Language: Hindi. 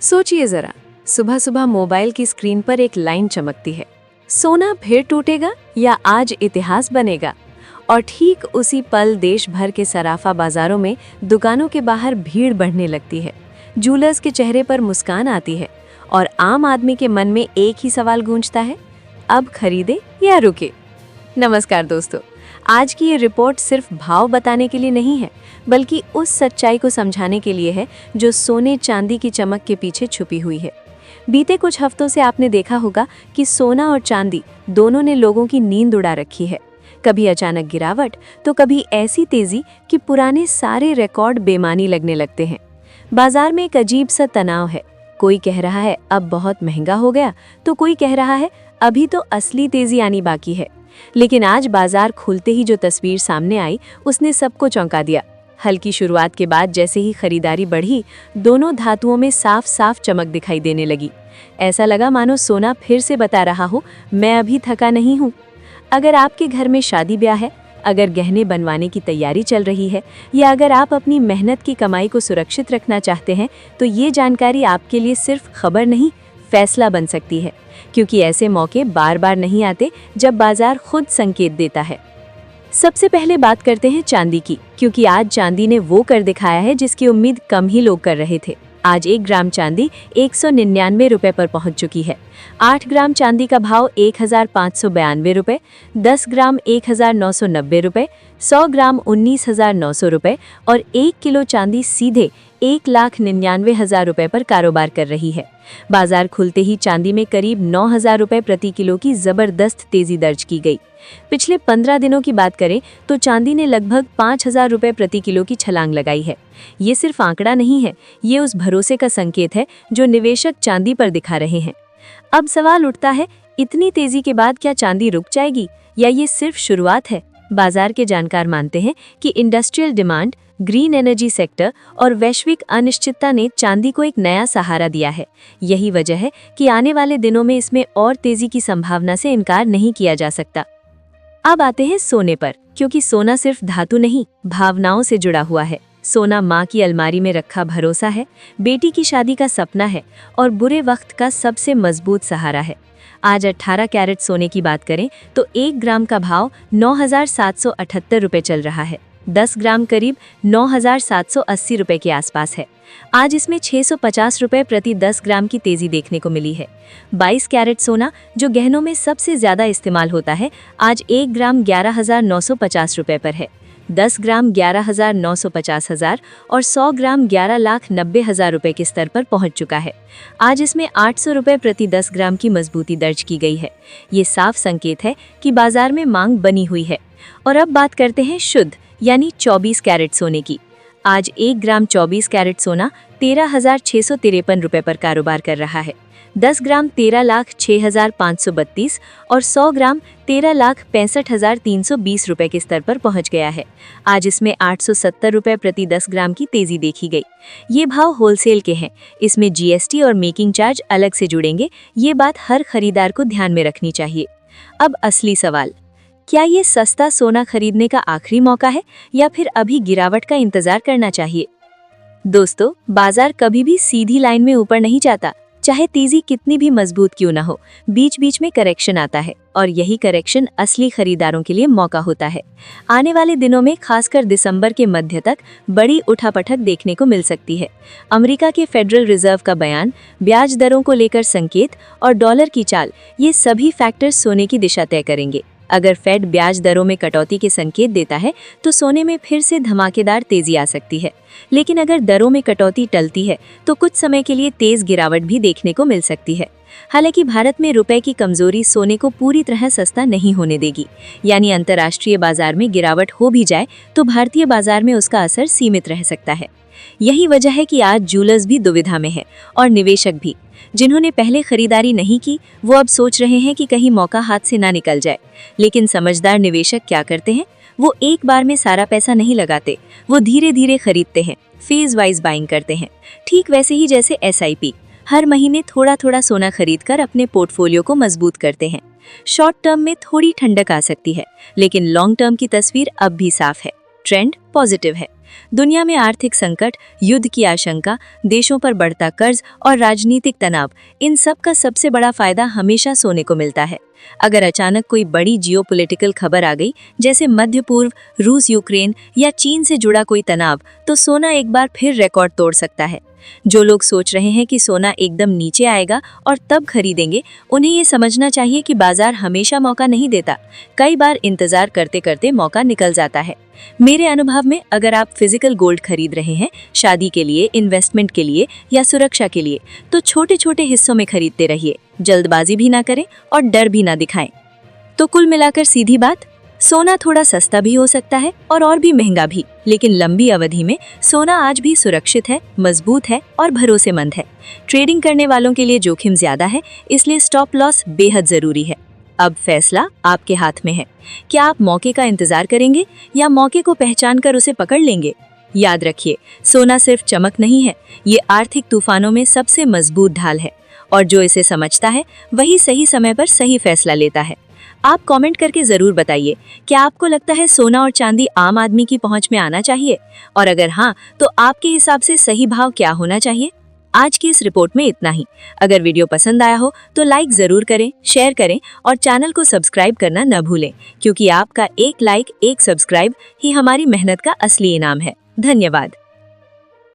सोचिए जरा, सुबह सुबह मोबाइल की स्क्रीन पर एक लाइन चमकती है, सोना फिर टूटेगा या आज इतिहास बनेगा। और ठीक उसी पल देश भर के सराफा बाजारों में दुकानों के बाहर भीड़ बढ़ने लगती है। जूलर्स के चेहरे पर मुस्कान आती है और आम आदमी के मन में एक ही सवाल गूंजता है, अब खरीदे या रुके। नमस्कार दोस्तों, आज की ये रिपोर्ट सिर्फ भाव बताने के लिए नहीं है, बल्कि उस सच्चाई को समझाने के लिए है जो सोने चांदी की चमक के पीछे छुपी हुई है। बीते कुछ हफ्तों से आपने देखा होगा कि सोना और चांदी दोनों ने लोगों की नींद उड़ा रखी है। कभी अचानक गिरावट तो कभी ऐसी तेजी कि पुराने सारे रिकॉर्ड बेमानी लगने लगते हैं। बाजार में एक अजीब सा तनाव है, कोई कह रहा है अब बहुत महंगा हो गया, तो कोई कह रहा है अभी तो असली तेजी आनी बाकी है। लेकिन आज बाजार खुलते ही जो तस्वीर सामने आई उसने सबको चौंका दिया। हल्की शुरुआत के बाद जैसे ही खरीदारी बढ़ी, दोनों धातुओं में साफ साफ चमक दिखाई देने लगी। ऐसा लगा मानो सोना फिर से बता रहा हो, मैं अभी थका नहीं हूँ। अगर आपके घर में शादी ब्याह है, अगर गहने बनवाने की तैयारी चल रही है, या अगर आप अपनी मेहनत की कमाई को सुरक्षित रखना चाहते हैं, तो ये जानकारी आपके लिए सिर्फ खबर नहीं, फैसला बन सकती है। क्योंकि ऐसे मौके बार बार नहीं आते जब बाजार खुद संकेत देता है। सबसे पहले बात करते हैं चांदी की, क्योंकि आज चांदी ने वो कर दिखाया है जिसकी उम्मीद कम ही लोग कर रहे थे। आज 1 ग्राम चांदी 199 रुपए पर पहुंच चुकी है। 8 ग्राम चांदी का भाव 1592 रुपए, 10 ग्राम 1990 रुपए, 100 ग्राम 19,900 रुपए और 1 किलो चांदी सीधे 1,99,000 रुपए पर कारोबार कर रही है। बाजार खुलते ही चांदी में करीब 9,000 रुपए प्रति किलो की जबरदस्त तेजी दर्ज की गई। पिछले 15 दिनों की बात करें तो चांदी ने लगभग 5,000 रुपए प्रति किलो की छलांग लगाई है। ये सिर्फ आंकड़ा नहीं है, ये उस भरोसे का संकेत है जो निवेशक चांदी पर दिखा रहे हैं। अब सवाल उठता है, इतनी तेजी के बाद क्या चांदी रुक जाएगी या ये सिर्फ शुरुआत है? बाजार के जानकार मानते हैं कि industrial demand, green energy sector और वैश्विक अनिश्चितता ने चांदी को एक नया सहारा दिया है। यही वजह है कि आने वाले दिनों में इसमें और तेजी की संभावना से इनकार नहीं किया जा सकता। अब आते हैं सोने पर, क्योंकि सोना सिर्फ धातु नहीं, भावनाओं से जुड़ा हुआ है। सोना माँ की अलमारी में रखा भरोसा है, बेटी की शादी का सपना है और बुरे वक्त का सबसे मजबूत सहारा है। आज 18 कैरेट सोने की बात करें तो 1 ग्राम का भाव 9,778 रुपए चल रहा है। 10 ग्राम करीब 9,780 रुपए के आसपास है। आज इसमें 650 रुपए प्रति 10 ग्राम की तेजी देखने को मिली है। 22 कैरेट सोना, जो गहनों में सबसे ज्यादा इस्तेमाल होता है, आज 1 ग्राम 11,950 रुपए पर है। 10 ग्राम 11,950,000 और 100 ग्राम 11,90,000 रुपए के स्तर पर पहुंच चुका है। आज इसमें 800 रुपए प्रति 10 ग्राम की मजबूती दर्ज की गई है। ये साफ संकेत है कि बाजार में मांग बनी हुई है। और अब बात करते हैं शुद्ध यानी 24 कैरेट सोने की। आज 1 ग्राम 24 कैरेट सोना 13,653 रुपए पर कारोबार कर रहा है। 10 ग्राम 13,06,532 और 100 ग्राम 13,65,320 रुपए के स्तर पर पहुंच गया है। आज इसमें 870 रुपए प्रति 10 ग्राम की तेजी देखी गई। ये भाव होलसेल के हैं, इसमें जीएसटी और मेकिंग चार्ज अलग से जुड़ेंगे। ये बात हर खरीदार को ध्यान में रखनी चाहिए। अब असली सवाल, क्या ये सस्ता सोना खरीदने का आखिरी मौका है या फिर अभी गिरावट का इंतजार करना चाहिए? दोस्तों, बाजार कभी भी सीधी लाइन में ऊपर नहीं जाता, चाहे तेजी कितनी भी मजबूत क्यों ना हो। बीच बीच में करेक्शन आता है और यही करेक्शन असली खरीदारों के लिए मौका होता है। आने वाले दिनों में खासकर दिसंबर के मध्य तक बड़ी उठापटक देखने को मिल सकती है। अमेरिका के फेडरल रिजर्व का बयान, ब्याज दरों को लेकर संकेत और डॉलर की चाल, ये सभी फैक्टर्स सोने की दिशा तय करेंगे। अगर फेड ब्याज दरों में कटौती के संकेत देता है तो सोने में फिर से धमाकेदार तेजी आ सकती है। लेकिन अगर दरों में कटौती टलती है तो कुछ समय के लिए तेज गिरावट भी देखने को मिल सकती है। हालांकि भारत में रुपए की कमजोरी सोने को पूरी तरह सस्ता नहीं होने देगी। यानी अंतर्राष्ट्रीय बाजार में गिरावट हो भी जाए तो भारतीय बाजार में उसका असर सीमित रह सकता है। यही वजह है कि आज जूलर्स भी दुविधा में है और निवेशक भी। जिन्होंने पहले खरीदारी नहीं की वो अब सोच रहे हैं कि कहीं मौका हाथ से ना निकल जाए। लेकिन समझदार निवेशक क्या करते हैं, वो एक बार में सारा पैसा नहीं लगाते, वो धीरे धीरे खरीदते हैं, फेज वाइज बाइंग करते हैं। ठीक वैसे ही जैसे SIP, हर महीने थोड़ा थोड़ा सोना खरीदकर अपने पोर्टफोलियो को मजबूत करते हैं। शॉर्ट टर्म में थोड़ी ठंडक आ सकती है, लेकिन लॉन्ग टर्म की तस्वीर अब भी साफ है। ट्रेंड पॉजिटिव है। दुनिया में आर्थिक संकट, युद्ध की आशंका, देशों पर बढ़ता कर्ज और राजनीतिक तनाव, इन सब का सबसे बड़ा फायदा हमेशा सोने को मिलता है। अगर अचानक कोई बड़ी जियोपॉलिटिकल खबर आ गई, जैसे मध्य पूर्व, रूस यूक्रेन या चीन से जुड़ा कोई तनाव, तो सोना एक बार फिर रिकॉर्ड तोड़ सकता है। जो लोग सोच रहे हैं कि सोना एकदम नीचे आएगा और तब खरीदेंगे, उन्हें ये समझना चाहिए कि बाजार हमेशा मौका नहीं देता। कई बार इंतजार करते करते मौका निकल जाता है। मेरे अनुभव में अगर आप फिजिकल गोल्ड खरीद रहे हैं, शादी के लिए, इन्वेस्टमेंट के लिए या सुरक्षा के लिए, तो छोटे छोटे हिस्सों में खरीदते रहिए, जल्दबाजी भी ना करें और डर भी ना दिखाएं। तो कुल मिलाकर सीधी बात, सोना थोड़ा सस्ता भी हो सकता है और भी महंगा भी, लेकिन लंबी अवधि में सोना आज भी सुरक्षित है, मजबूत है और भरोसेमंद है। ट्रेडिंग करने वालों के लिए जोखिम ज्यादा है, इसलिए स्टॉप लॉस बेहद जरूरी है। अब फैसला आपके हाथ में है। क्या आप मौके का इंतजार करेंगे या मौके को पहचान कर उसे पकड़ लेंगे? याद रखिए, सोना सिर्फ चमक नहीं है, ये आर्थिक तूफानों में सबसे मजबूत ढाल है, और जो इसे समझता है वही सही समय पर सही फैसला लेता है। आप कमेंट करके जरूर बताइए, क्या आपको लगता है सोना और चांदी आम आदमी की पहुंच में आना चाहिए? और अगर हाँ, तो आपके हिसाब से सही भाव क्या होना चाहिए? आज की इस रिपोर्ट में इतना ही। अगर वीडियो पसंद आया हो तो लाइक जरूर करें, शेयर करें और चैनल को सब्सक्राइब करना न भूलें, क्योंकि आपका एक लाइक, एक सब्सक्राइब ही हमारी मेहनत का असली इनाम है। धन्यवाद।